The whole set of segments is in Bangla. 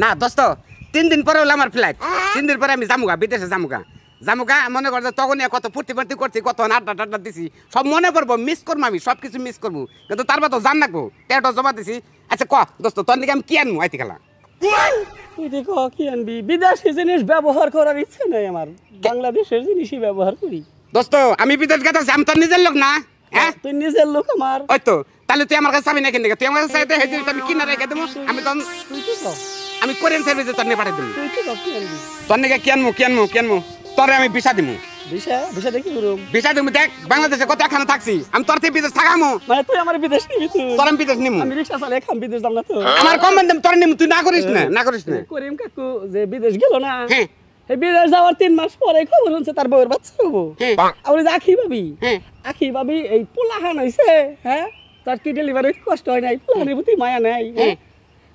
না দোস্ত 3 দিন পরে হলো আমার ফ্লাইট 3 দিন পরে আমি জামুগা বিদেশে জামুগা মনে কর যে তখন কত ফুর্তি করছি কত আড্ডা দিছি সব মনে পড়বো মিস করবো আমি সব কিছু মিস করবো কিন্তু তারপর তো জান রাখবো টেটো জমা দিছি আচ্ছা ক দোস্ত তোর দিকে আমি কি আনবো আইতে খেলা তুই দেখো কি আনবি বিদেশি জিনিস ব্যবহার করার ইচ্ছে নাই আমার বাংলাদেশের জিনিসই ব্যবহার করি দোস্ত আমি বিদেশ গেছি আমি তোর নিজের লোক না হ্যাঁ তুই নিজের লোক আমার ওই তো তাহলে তুই আমার কাছে চাবি না কিনে তুই আমার কাছে চাইতে হেজি আমি কিনা রেখে দেবো আমি তো তুই কি কর আমি কোরিয়ান সার্ভিসে তোর নিয়ে পাঠিয়ে দেবো তুই কি কর কি আনবি তোর নিয়ে কি আনবো তোরে আমি ভিসা দিমু ভিসা দেখি করুম ভিসা দিমু দেখ বাংলাদেশে কত এখানে থাকছি আমি তোর থেকে বিদেশ থাকামু মানে তুই আমার বিদেশ নিবি তুই তোর আমি বিদেশ নিমু আমি রিকশা চালাই খাম বিদেশ যাব না তো আমার কম দাম তোর নিমু তুই না করিস না করিম কাকু যে বিদেশ গেল না হ্যাঁ এই বিদেশ যাওয়ার 3 মাস পরে খবর হচ্ছে তার বউয়ের বাচ্চা হবো আর আখি ভাবি এই পোলাহান হইছে হ্যাঁ তার কি ডেলিভারি কষ্ট হয় নাই পোলাহানের প্রতি মায়া নাই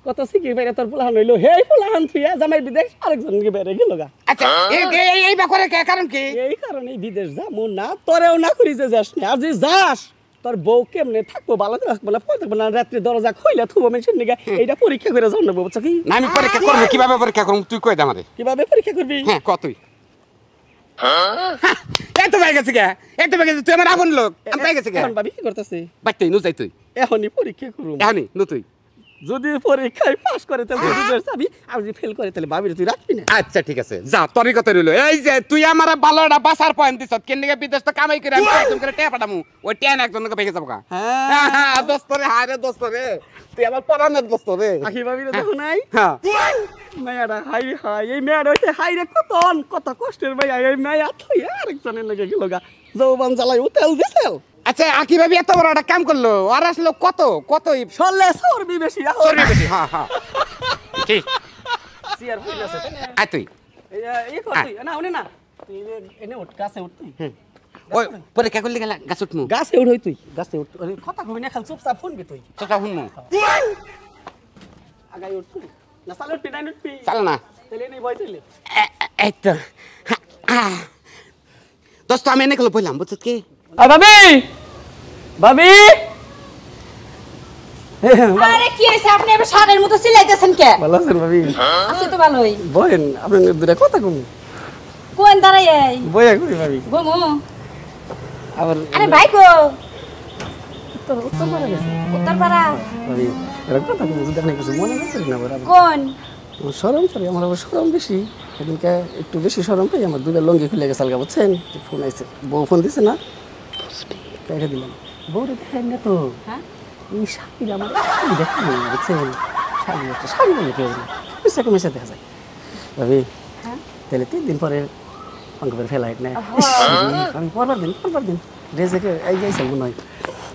কত সিকি বাইরে তোর পোলাহান হইলো হেই পোলাহান থুইয়া জামাই বিদেশ আরেকজন কি বাইরে গেল গা আচ্ছা এই ব্যাপারে কারণ কি এই কারণে বিদেশ যাবো না তোরেও না করি যে যাস না আর যে যাস তোর বউ কেমনে থাকবো ভালো থাকবো না পড়ে থাকবো না রাত্রে দরজা খুইলা থুবো মেশিন নিগা এইটা পরীক্ষা করে জানবো বুঝছো কি না আমি পরীক্ষা করব কিভাবে পরীক্ষা করব তুই কই দে আমারে কিভাবে পরীক্ষা করবি হ্যাঁ ক তুই এত ভাই গেছে তুই আমার আপন লোক আমি পাই গেছে এখন ভাবি কি করতেছিস বাইতেই নু যাই তুই এখনই পরীক্ষা করব এখনই নু তুই যদি পরীক্ষায় পাস করে তাহলে বিদেশ যাবি আর যদি ফেল করে তাহলে ভাবি তুই রাখবি না আচ্ছা ঠিক আছে যা তোরই কথা রইলো এই যে তুই আমার ভালো একটা বাসার পয়েন্ট দিছত কেন দিকে বিদেশ তো কামাই করে আমি একদম করে টেয়া পাঠামু ওই টেন একজনকে পেয়ে যাবো কা হ্যাঁ দোস্ত রে হায় রে দোস্ত রে তুই আমার পরানের দোস্ত রে আখি ভাবি রে দেখো নাই হ্যাঁ মেয়ারা হাই এই মেয়ারা হইছে হাই রে কত কষ্টের ভাই এই মেয়া তুই আরেকজনের লাগে গেল গা যৌবন জ্বালাই উতেল দিছেল আচ্ছা আকি ভাবি এত বড় একটা কাম করলো আর আসলো কতই চর্বি বেশি হ্যাঁ ঠিক সিয়ার ফুল আছে আয় তুই এই করছি না উনি না তুই এনে উঠ গাছে উঠ তুই ওই পরীক্ষা করলি গেলা গাছ উঠমু গাছে উঠ তুই গাছে উঠ কথা কবি না খাল চুপচাপ শুনবি তুই তোটা শুনমু আগাই উঠ তুই না চাল উঠবি না উঠবি চাল না তাহলে নেই বই তুইলে এই তো দোস্ত আমি এনে গেলো বললাম বুঝছ কি ভাবি আরে কি হইছে আপনি এবার সারের মতো চিল্লাইতেছেন কে ভালো আছেন ভাবি আছে তো ভালোই বলেন আপনি দুটা কথা কম কোন দাঁড়াই এই বইয়া করি ভাবি গোমো আবার আরে ভাই কো উত্তর পাড়া গেছে উত্তরপাড়া ভাবি এর কথা কম যদি আপনি কিছু মনে করেন না বড় কোন শরম করি আমার আবার শরম বেশি এদিনকে একটু বেশি শরম পাই আমার দুটা লঙ্গি খুলে গেছে আলগা বুঝছেন ফোন আইছে বউ ফোন দিছে না তাইটা দিলাম বউরে দেখেন না তো হ্যাঁ এই শাড়িটা আমার দেখেন বুঝছেন শাড়ি বলে কেউ না মিশে দেখা যায় ভাবি তাহলে 3 দিন পরে পঙ্কবের ফ্লাইট নেই আমি পরবার দিন রেজেকে এই যাইছে মনে হয়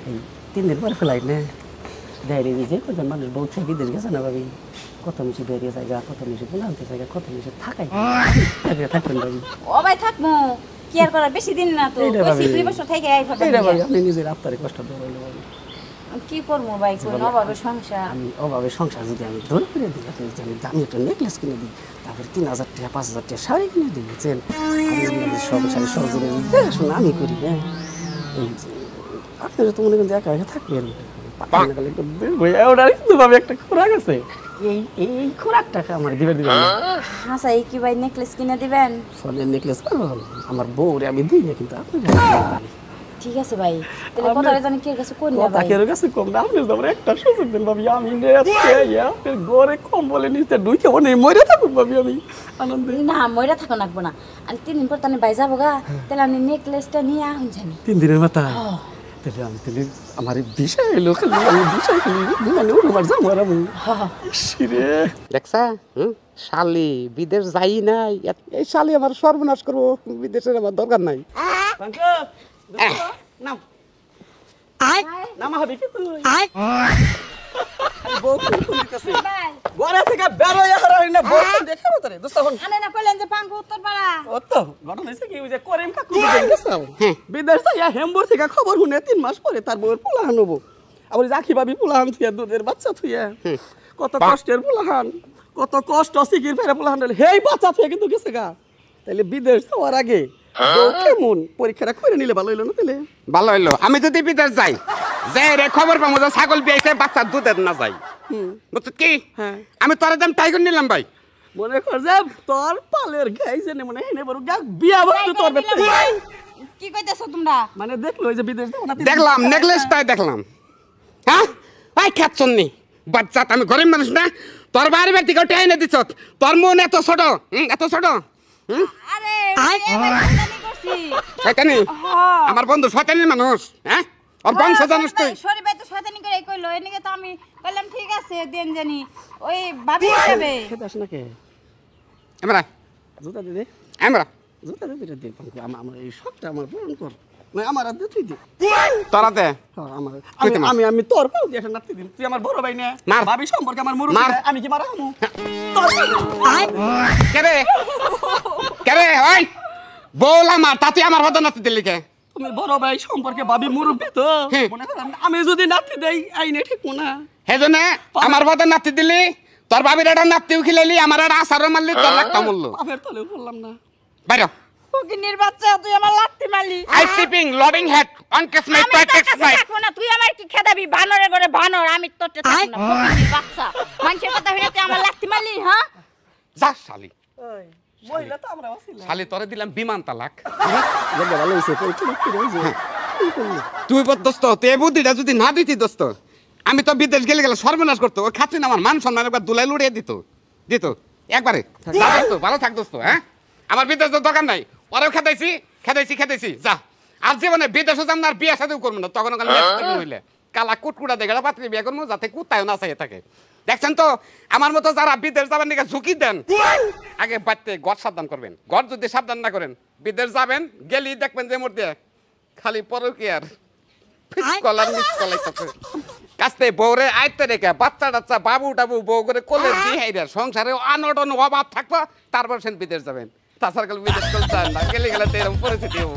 এই 3 দিন পরে ফ্লাইট নেই দেয় যে কজন মানুষ বউ থেকে বিদেশ গেছে না ভাবি কত মিশে বেরিয়ে জায়গা কত মিশে বলান্তে জায়গা কত মিশে থাকাই থাকবেন ভাবি ও ভাই থাকমু কি আর করা বেশি দিন না তো কইছি 2 বছর থেকে এই কথা এটা ভাই আপনি নিজের আপনারে কষ্ট দেবেন ভাবি কি করবো ভাই কোন অভাবে সংসার আমি অভাবে সংসার যদি আমি ধরে করে দিই আমি দামি একটা নেকলেস কিনে দিই তারপরে 3000 টাকা 5000 টাকা শাড়ি কিনে দিই বুঝছেন আমি সংসারে সহজে দেখাশোনা আমি করি হ্যাঁ আপনারা তো মনে করেন একা একা থাকবেন একটা খোরাক আছে এই খোরাক টাকা আমার দিবে আচ্ছা এই কি ভাই নেকলেস কিনে দিবেন সোনার নেকলেস আমার বউরে আমি দিই না কিন্তু আপনি ঠিক আছে ভাই তাহলে কথাটা জানি কি কাছে কোন না ভাই তাকের কাছে কম না আপনি আমার একটা সুযোগ দেন ভাবি আমি নেতে ঘরে কম বলে নিতে ঢুকে মনে মরে থাকুন ভাবি আমি আনন্দে না মইরা থাকো নাকবো না আর 3 দিন পর তানে বাই যাবো গা তাহলে আমি নেকলেসটা নিয়ে আহুন জানি 3 দিনের মাথা তাহলে আমি তাহলে আমার বিষয় লোক আমি বিষয় মানে ওর যাবো আর আমি শিরে দেখছা শালি বিদেশ যাই নাই এই শালি আমার সর্বনাশ করবো বিদেশের আমার দরকার নাই নাম নাম হবে কি তুই বউ কোন দিতেছে ঘরে থেকে বের হয়ে হারাই না বউ দেখাবো তোরে দোস্ত হন আনে না কইলেন যে পাঙ্কু উত্তরপাড়া ও তো ঘটনা হইছে কি ওই যে করিম কাকু গেছাও বিদেশ যাইয়া হেমবুর থেকে খবর শুনে 3 মাস পরে তার বউর পোলাহান হবো আবার জাকি ভাবি পোলাহান থুইয়া দুধের বাচ্চা থুইয়া কত কষ্টের পোলাহান কত কষ্ট সিকির ফেরে পোলাহান হেই বাচ্চা থুইয়া কিন্তু গেছে গা তাইলে বিদেশ যাওয়ার আগে কেমন পরীক্ষাটা করে নিলে ভালো হইলো না তাহলে ভালো হইলো আমি যদি বিদেশ যাই যে রে খবর পাবো যে ছাগল বিয়াইছে বাচ্চা দুধের না যাই বুঝছ কি হ্যাঁ। আমি তোর দাম টাইগার নিলাম ভাই মনে কর যে তোর পালের গাই জানে মনে হেনে বড় গা বিয়া বলতে তোর বেটা কি কইতেছো তোমরা মানে দেখলো ওই যে বিদেশ দেব না দেখলাম নেকলেসটাই দেখলাম হ্যাঁ ভাই খাচ্ছন নি বাচ্চা আমি গরিব মানুষ না তোর বাড়ি বাড়ি কেউ টেনে দিছ তোর মন এত ছোট এত ছোট আরে আমি করছি শয়তানি আমার বন্ধু শয়তানি মানুষ হ্যাঁ ওর বংশ জানিস তুই সরি ভাই তো শয়তানি করে কইলো এনিকে তো আমি কইলাম ঠিক আছে দেন জানি ওই ভাবি হিসেবে খেতে আসে না কে আমরা জুতা দে দে আমরা জুতা দে দে পঙ্কু আমার এই শখটা আমার পূরণ কর না আমার আর দে তুই দে তোরাতে হ্যাঁ আমার কইতে মার। আমি আমি তোর পাও দিয়ে একটা নাতি দিন তুই আমার বড় ভাই না মার। ভাবি সম্পর্কে আমার মুরুব মার। আমি কি মারা আমু তোর কেরে কেরে ওই বৌলা মার তা তুই আমার হদ নাতি দিলি কে তুমি বড় ভাই সম্পর্কে ভাবি মুরব্বি তো হুম। মনে করেন আমি যদি নাতি দেই আইনে ঠিক না হেজনে আমার হদ নাতি দিলি তোর বাবির একটা নাতিও খিলাইলি আমার একটা আসারও মারলি তোর লাগতা মূল্য বাপের তলেও বললাম না বাইরে ফকিনির বাচ্চা তুই আমার লাত্তি মারলি I shipping loving head on case my আমি তোর প্র্যাকটিস কাছে মাই থাকবো না তুই আমার কি খেদাবি বানরের ঘরে বানর আমি তোরতে থাকবো না ফকিনির বাচ্চা মানুষের কথা হইলে তুই আমার লাত্তি মারলি হ্যাঁ যা শালি ওই মহিলা তো আমরা ছিলাম শালি তোরে দিলাম বিমান তালাক জায়গা ভালো হইছে পরীক্ষা কি রইছে কি করলি তুই বদ দোস্ত তুই এই বুদ্ধিটা যদি না দিতি দোস্ত আমি তো বিদেশ গেলে গেলে সর্বনাশ করতো ও খাচ্ছি না আমার মান সম্মান একবার দুলাই লুড়িয়ে দিত একবারে যা দোস্ত ভালো থাক দোস্ত হ্যাঁ আমার বিদেশ তো দরকার নাই ওরেও খেদাইছি যা আর জীবনে বিদেশে যাম না আর বিয়ে সাথেও করবো না তখন হইলে কালা কুটকুটা দেখে পাত্রী বিয়ে করবো যাতে কুত্তায় না চাইয়ে থাকে দেখছেন তো আমার মতো যারা বিদেশ যাবেন দিকে ঝুঁকি দেন আগে বাড়তে গড় সাবধান করবেন গড় যদি সাবধান না করেন বিদেশ যাবেন গেলি দেখবেন যে মোর দিয়ে খালি পরকি আর কলার মিস কলাইতেছে কাছতে বউরে আইতে রেখে বাচ্চা টাচ্চা বাবু টাবু বউ করে কোলে দিয়ে সংসারে আনটন অভাব থাকবো তারপর সেন বিদেশ যাবেন তাছাড়া বিদেশ চলতে না গেলে গেলে তো এরকম পরিস্থিতি হবো